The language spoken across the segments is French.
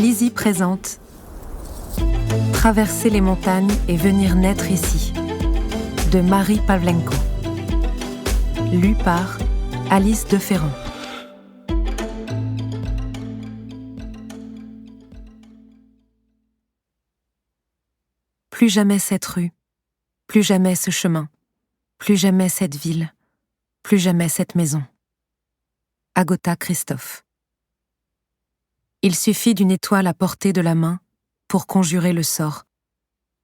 Lizzie présente Traverser les montagnes et venir naître ici de Marie Pavlenko. Lu par Alice Deferrand. Plus jamais cette rue, plus jamais ce chemin, plus jamais cette ville, plus jamais cette maison. Agatha Christophe. Il suffit d'une étoile à portée de la main pour conjurer le sort.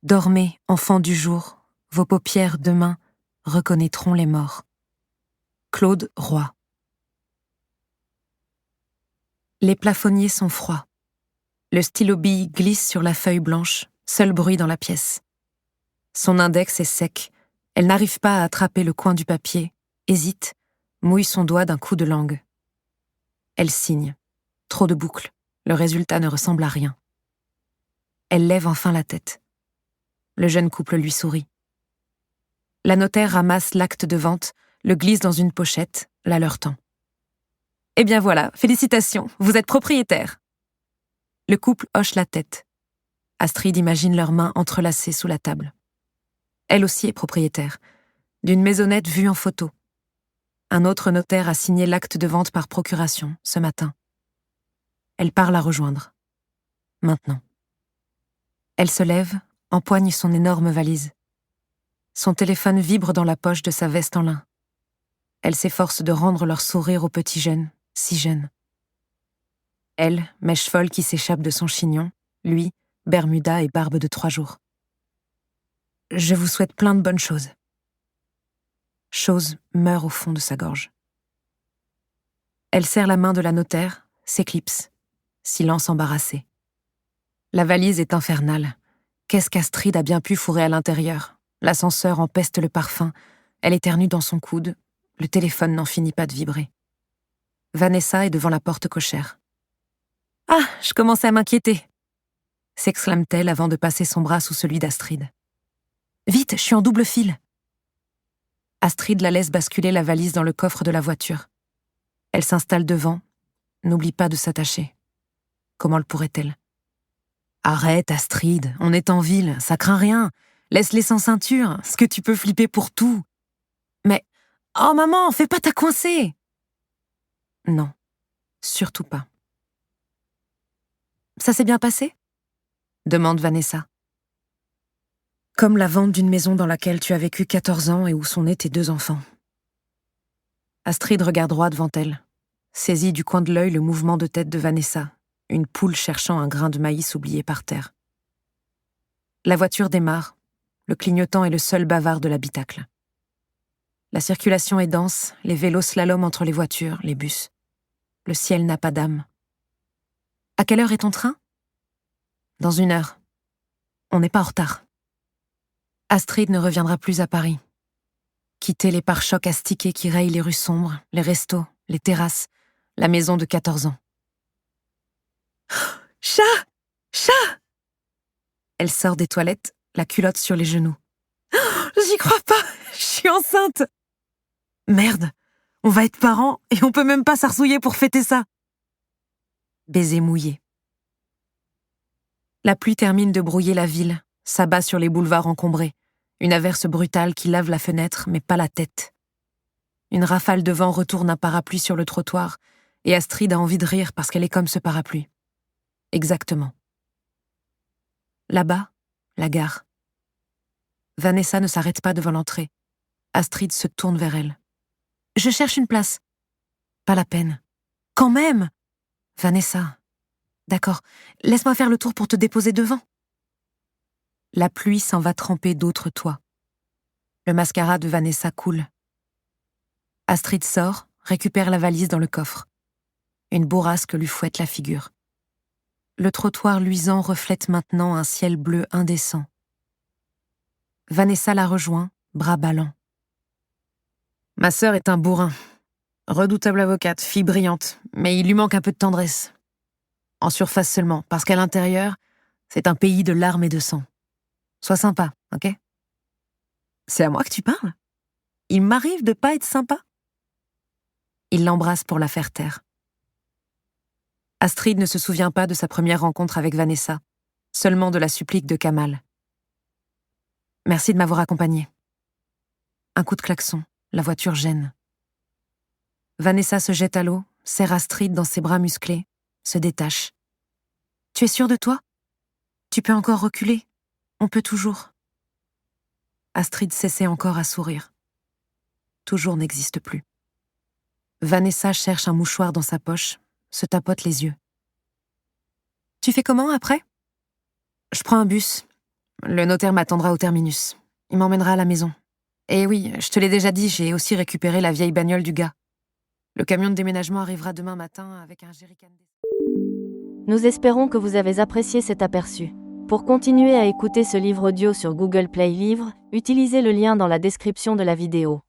Dormez, enfants du jour, vos paupières demain reconnaîtront les morts. Claude Roy. Les plafonniers sont froids. Le stylo-bille glisse sur la feuille blanche, seul bruit dans la pièce. Son index est sec, elle n'arrive pas à attraper le coin du papier, hésite, mouille son doigt d'un coup de langue. Elle signe. Trop de boucles, le résultat ne ressemble à rien. Elle lève enfin la tête. Le jeune couple lui sourit. La notaire ramasse l'acte de vente, le glisse dans une pochette, la leur tend. « Eh bien voilà, félicitations, vous êtes propriétaire !» Le couple hoche la tête. Astrid imagine leurs mains entrelacées sous la table. Elle aussi est propriétaire, d'une maisonnette vue en photo. Un autre notaire a signé l'acte de vente par procuration, ce matin. Elle part la rejoindre. Maintenant. Elle se lève, empoigne son énorme valise. Son téléphone vibre dans la poche de sa veste en lin. Elle s'efforce de rendre leur sourire au petit jeune, si jeune. Elle, mèche folle qui s'échappe de son chignon, lui, bermuda et barbe de 3 jours. Je vous souhaite plein de bonnes choses. Chose meurt au fond de sa gorge. Elle serre la main de la notaire, s'éclipse. Silence embarrassé. La valise est infernale. Qu'est-ce qu'Astrid a bien pu fourrer à l'intérieur? L'ascenseur empeste le parfum. Elle éternue dans son coude. Le téléphone n'en finit pas de vibrer. Vanessa est devant la porte cochère. « Ah, je commençais à m'inquiéter !» s'exclame-t-elle avant de passer son bras sous celui d'Astrid. « Vite, je suis en double fil !» Astrid la laisse basculer la valise dans le coffre de la voiture. Elle s'installe devant. N'oublie pas de s'attacher. Comment le pourrait-elle? « Arrête, Astrid, on est en ville, ça craint rien. Laisse-les sans ceinture, ce que tu peux flipper pour tout. » « Mais, oh maman, fais pas ta coincée !» Non, surtout pas. « Ça s'est bien passé ?» demande Vanessa. « Comme la vente d'une maison dans laquelle tu as vécu 14 ans et où sont nés tes 2 enfants. » Astrid regarde droit devant elle, saisit du coin de l'œil le mouvement de tête de Vanessa, une poule cherchant un grain de maïs oublié par terre. La voiture démarre, le clignotant est le seul bavard de l'habitacle. La circulation est dense, les vélos slaloment entre les voitures, les bus. Le ciel n'a pas d'âme. « À quelle heure est ton train ?»« Dans 1 heure. On n'est pas en retard. » Astrid ne reviendra plus à Paris. Quitter les pare-chocs astiqués qui rayent les rues sombres, les restos, les terrasses, la maison de 14 ans. « Chat! Chat !» Elle sort des toilettes, la culotte sur les genoux. « J'y crois pas! Je suis enceinte !» Merde, on va être parents et on peut même pas s'arsouiller pour fêter ça. Baiser mouillé. La pluie termine de brouiller la ville, s'abat sur les boulevards encombrés. Une averse brutale qui lave la fenêtre, mais pas la tête. Une rafale de vent retourne un parapluie sur le trottoir, et Astrid a envie de rire parce qu'elle est comme ce parapluie. Exactement. Là-bas, la gare. Vanessa ne s'arrête pas devant l'entrée. Astrid se tourne vers elle. « Je cherche une place. » « Pas la peine. »« Quand même !» !»« Vanessa. »« D'accord. Laisse-moi faire le tour pour te déposer devant. » La pluie s'en va tremper d'autres toits. Le mascara de Vanessa coule. Astrid sort, récupère la valise dans le coffre. Une bourrasque lui fouette la figure. Le trottoir luisant reflète maintenant un ciel bleu indécent. Vanessa la rejoint, bras ballants. « Ma sœur est un bourrin. Redoutable avocate, fille brillante, mais il lui manque un peu de tendresse. En surface seulement, parce qu'à l'intérieur, c'est un pays de larmes et de sang. Sois sympa, ok ? » C'est à moi que tu parles ? Il m'arrive de pas être sympa ? Il l'embrasse pour la faire taire. Astrid ne se souvient pas de sa première rencontre avec Vanessa, seulement de la supplique de Kamal. « Merci de m'avoir accompagnée. » Un coup de klaxon, la voiture gêne. Vanessa se jette à l'eau, serre Astrid dans ses bras musclés, se détache. « Tu es sûre de toi ? Tu peux encore reculer ? On peut toujours. » Astrid s'essaie encore à sourire. Toujours n'existe plus. Vanessa cherche un mouchoir dans sa poche, se tapote les yeux. « Tu fais comment après ? » ?»« Je prends un bus. Le notaire m'attendra au terminus. Il m'emmènera à la maison. Et oui, je te l'ai déjà dit, j'ai aussi récupéré la vieille bagnole du gars. Le camion de déménagement arrivera demain matin avec un jerrycan. Nous espérons que vous avez apprécié cet aperçu. Pour continuer à écouter ce livre audio sur Google Play Livres, utilisez le lien dans la description de la vidéo.